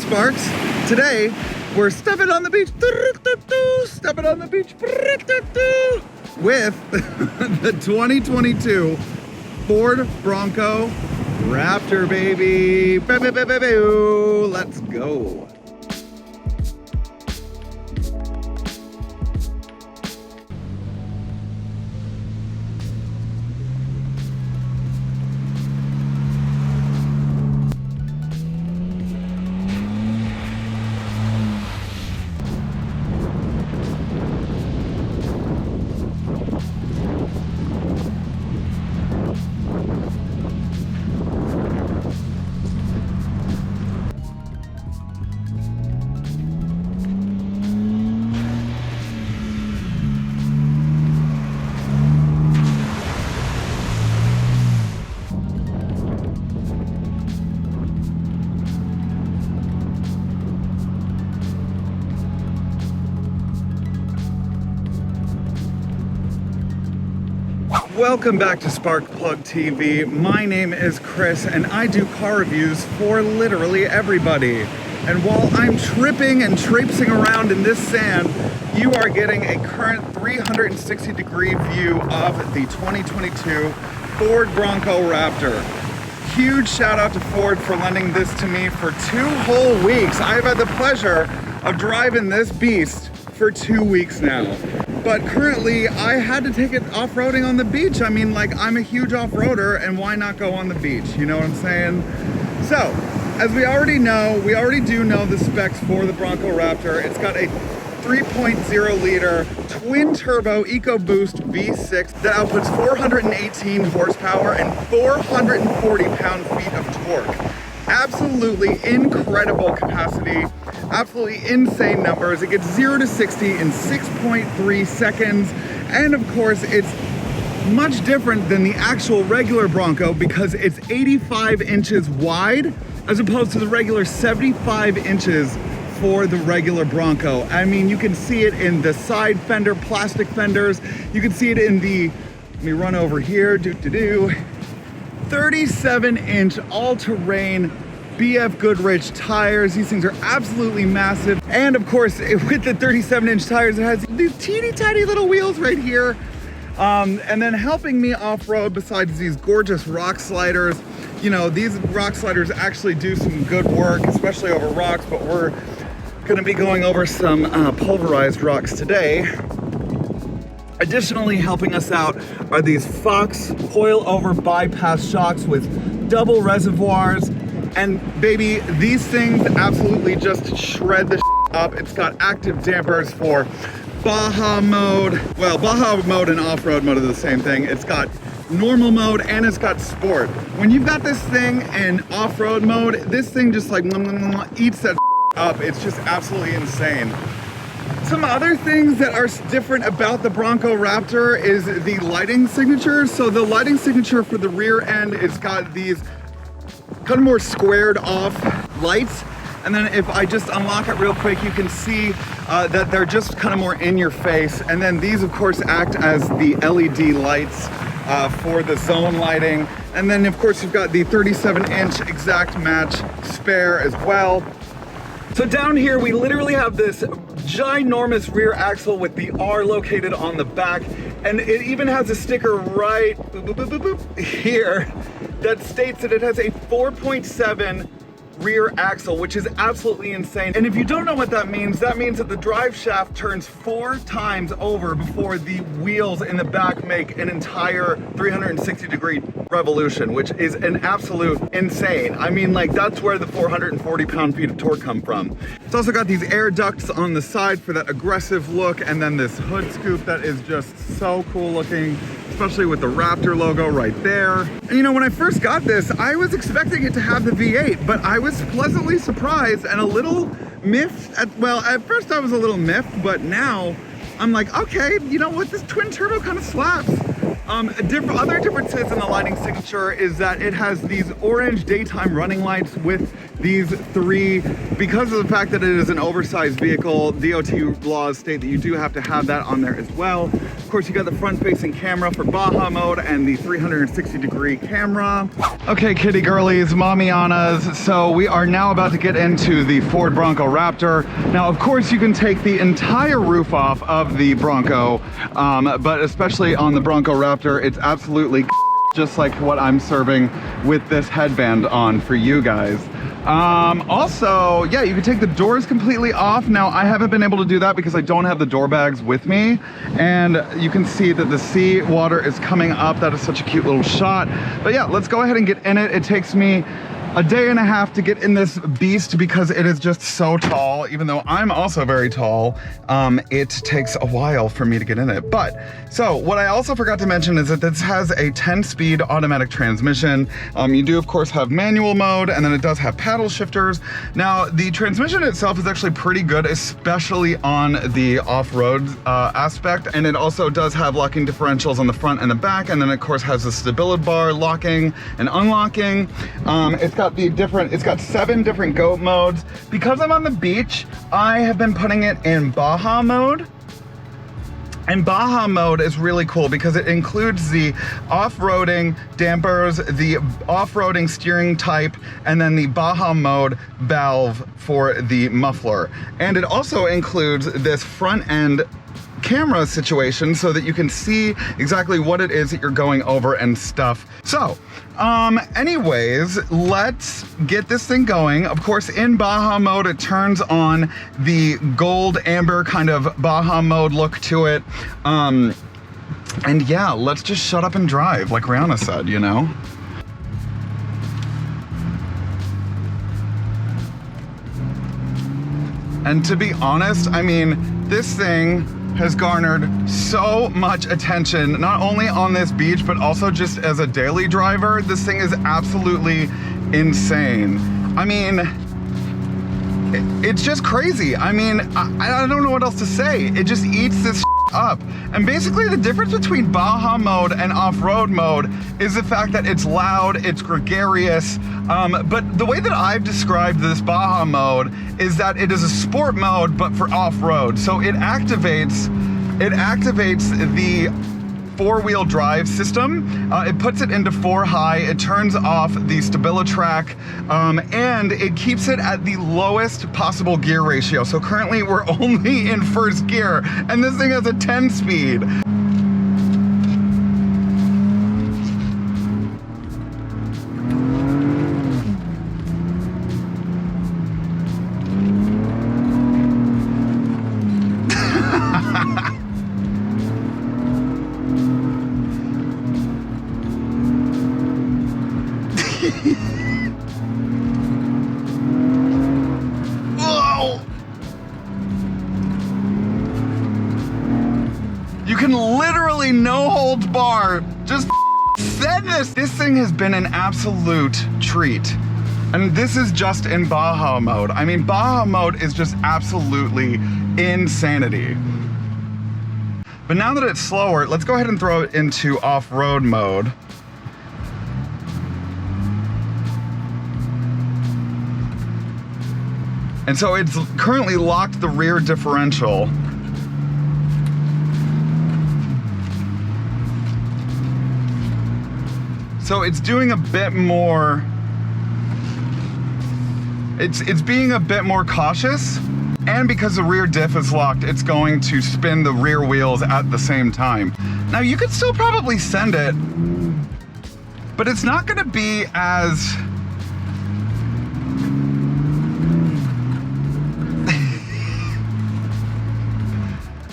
Sparks. Today, we're stepping on the beach, stepping on the beach with the 2022 Ford Bronco Raptor, baby. Let's go. Welcome back to Spark Plug TV. My name is Chris and I do car reviews for literally everybody. And while I'm tripping and traipsing around in this sand, you are getting a current 360-degree view of the 2022 Ford Bronco Raptor. Huge shout out to Ford for lending this to me for 2 whole weeks. I've had the pleasure of driving this beast for 2 weeks now. But currently, I had to take it off-roading on the beach. I mean, like, I'm a huge off-roader, and why not go on the beach? You know what I'm saying? So, as we already do know the specs for the Bronco Raptor. It's got a 3.0 liter twin-turbo EcoBoost V6 that outputs 418 horsepower and 440 pound-feet of torque. Absolutely incredible capacity, absolutely insane numbers. It gets 0 to 60 in 6.3 seconds. And of course, it's much different than the actual regular Bronco because it's 85 inches wide as opposed to the regular 75 inches for the regular Bronco. I mean, you can see it in the side fender, plastic fenders. You can see it in the, let me run over here, 37-inch all-terrain BF Goodrich tires. These things are absolutely massive. And of course, with the 37-inch tires, it has these teeny tiny little wheels right here. And then helping me off-road, besides these gorgeous rock sliders, you know, these rock sliders actually do some good work, especially over rocks, but we're gonna be going over some pulverized rocks today. Additionally, helping us out are these Fox coil-over bypass shocks with double reservoirs. And baby, these things absolutely just shred the up. It's got active dampers for Baja mode. Well, Baja mode and off-road mode are the same thing. It's got normal mode and it's got sport. When you've got this thing in off-road mode, this thing just like eats that up. It's just absolutely insane. Some other things that are different about the Bronco Raptor is the lighting signature. So the lighting signature for the rear end, it's got these kind of more squared off lights. And then if I just unlock it real quick, you can see that they're just kind of more in your face. And then these of course act as the LED lights for the zone lighting. And then of course you've got the 37-inch exact match spare as well. So down here, we literally have this ginormous rear axle with the R located on the back. And it even has a sticker right here that states that it has a 4.7 rear axle, which is absolutely insane. And if you don't know what that means that the drive shaft turns 4 times over before the wheels in the back make an entire 360-degree revolution, which is an absolute insane. I mean, like, that's where the 440 pound-feet of torque come from. It's also got these air ducts on the side for that aggressive look, and then this hood scoop that is just so cool looking, especially with the Raptor logo right there. And you know, when I first got this, I was expecting it to have the V8, but I was pleasantly surprised and a little miffed. At first I was a little miffed, but now I'm like, okay, you know what, this twin turbo kind of slaps. Other differences in the lighting signature is that it has these orange daytime running lights with these three, because of the fact that it is an oversized vehicle, DOT laws state that you do have to have that on there as well. Of course, you got the front-facing camera for Baja mode and the 360-degree camera. Okay, kitty girlies, mommy-anas, so we are now about to get into the Ford Bronco Raptor. Now, of course, you can take the entire roof off of the Bronco, but especially on the Bronco Raptor, it's absolutely just like what I'm serving with this headband on for you guys. Also, yeah, you can take the doors completely off. Now, I haven't been able to do that because I don't have the door bags with me. And you can see that the sea water is coming up. That is such a cute little shot. But yeah, let's go ahead and get in it. It takes me a day and a half to get in this beast because it is just so tall. Even though I'm also very tall, it takes a while for me to get in it. But so what I also forgot to mention is that this has a 10-speed automatic transmission. You do of course have manual mode, and then it does have paddle shifters. Now the transmission itself is actually pretty good, especially on the off-road aspect, and it also does have locking differentials on the front and the back, and then of course has the stability bar locking and unlocking. It's got 7 different goat modes. Because I'm on the beach, I have been putting it in Baja mode. And Baja mode is really cool because it includes the off-roading dampers, the off-roading steering type, and then the Baja mode valve for the muffler. And it also includes this front end camera situation so that you can see exactly what it is that you're going over and stuff. So, anyways, let's get this thing going. Of course, in Baja mode, it turns on the gold amber kind of Baja mode look to it. And yeah, let's just shut up and drive, like Rihanna said, you know? And to be honest, I mean, this thing has garnered so much attention, not only on this beach, but also just as a daily driver. This thing is absolutely insane. I mean, it's just crazy. I mean, I don't know what else to say. It just eats this up. And basically the difference between Baja mode and off-road mode is the fact that it's loud, it's gregarious, but the way that I've described this Baja mode is that it is a sport mode, but for off-road. So it activates the 4-wheel drive system. It puts it into 4 high, it turns off the StabiliTrak, and it keeps it at the lowest possible gear ratio. So currently we're only in first gear, and this thing has a 10-speed. You can literally no holds bar just send this. This thing has been an absolute treat. And this is just in Baja mode. I mean, Baja mode is just absolutely insanity. But now that it's slower, let's go ahead and throw it into off-road mode. And so it's currently locked the rear differential. So it's doing a bit more, it's being a bit more cautious, and because the rear diff is locked, it's going to spin the rear wheels at the same time. Now you could still probably send it, but it's not gonna be as,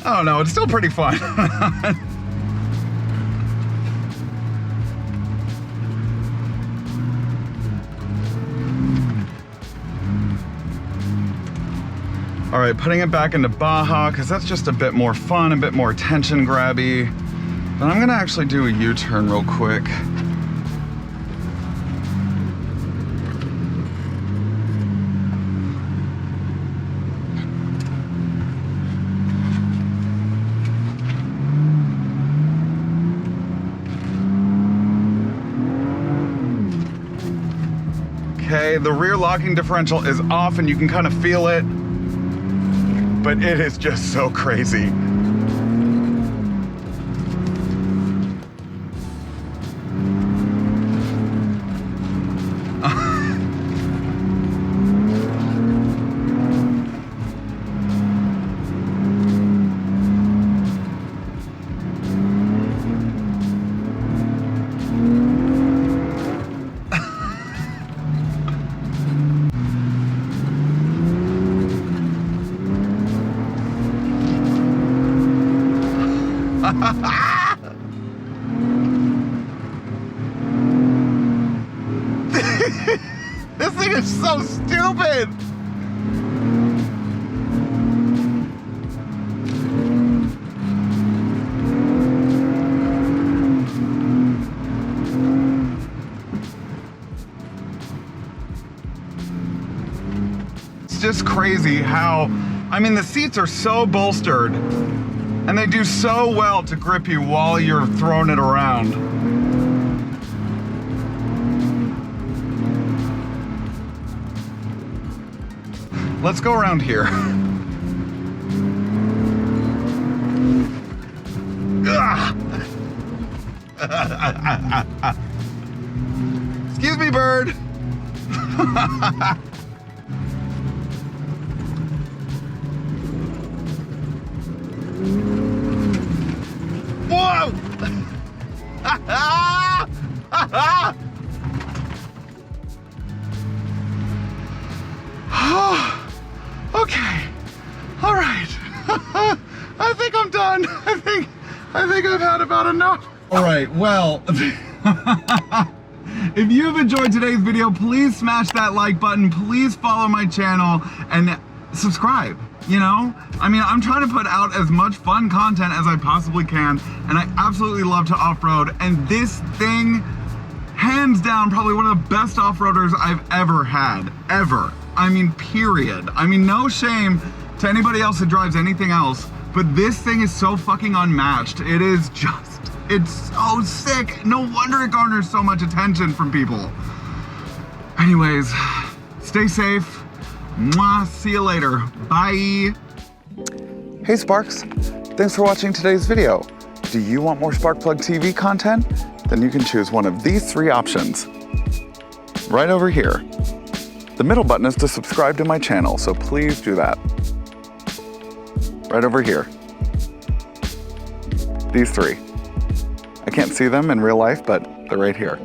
I don't know, it's still pretty fun. All right, putting it back into Baja, because that's just a bit more fun, a bit more attention grabby. But I'm gonna actually do a U-turn real quick. Okay, say the rear locking differential is off and you can kind of feel it, but it is just so crazy. This thing is so stupid. It's just crazy how, I mean, the seats are so bolstered and they do so well to grip you while you're throwing it around. Let's go around here. Excuse me, bird. Whoa! Okay, all right. I think I'm done. I think I've had about enough. All right, well, if you've enjoyed today's video, please smash that like button. Please follow my channel and subscribe. You know, I mean, I'm trying to put out as much fun content as I possibly can, and I absolutely love to off-road, and this thing, hands down, probably one of the best off-roaders I've ever had, ever. I mean, period. I mean, no shame to anybody else that drives anything else, but this thing is so fucking unmatched. It is just, it's so sick. No wonder it garners so much attention from people. Anyways, stay safe. Mwah, see you later. Bye. Hey Sparks, thanks for watching today's video. Do you want more Sparkplug TV content? Then you can choose one of these 3 options. Right over here. The middle button is to subscribe to my channel, so please do that. Right over here. These 3. I can't see them in real life, but they're right here.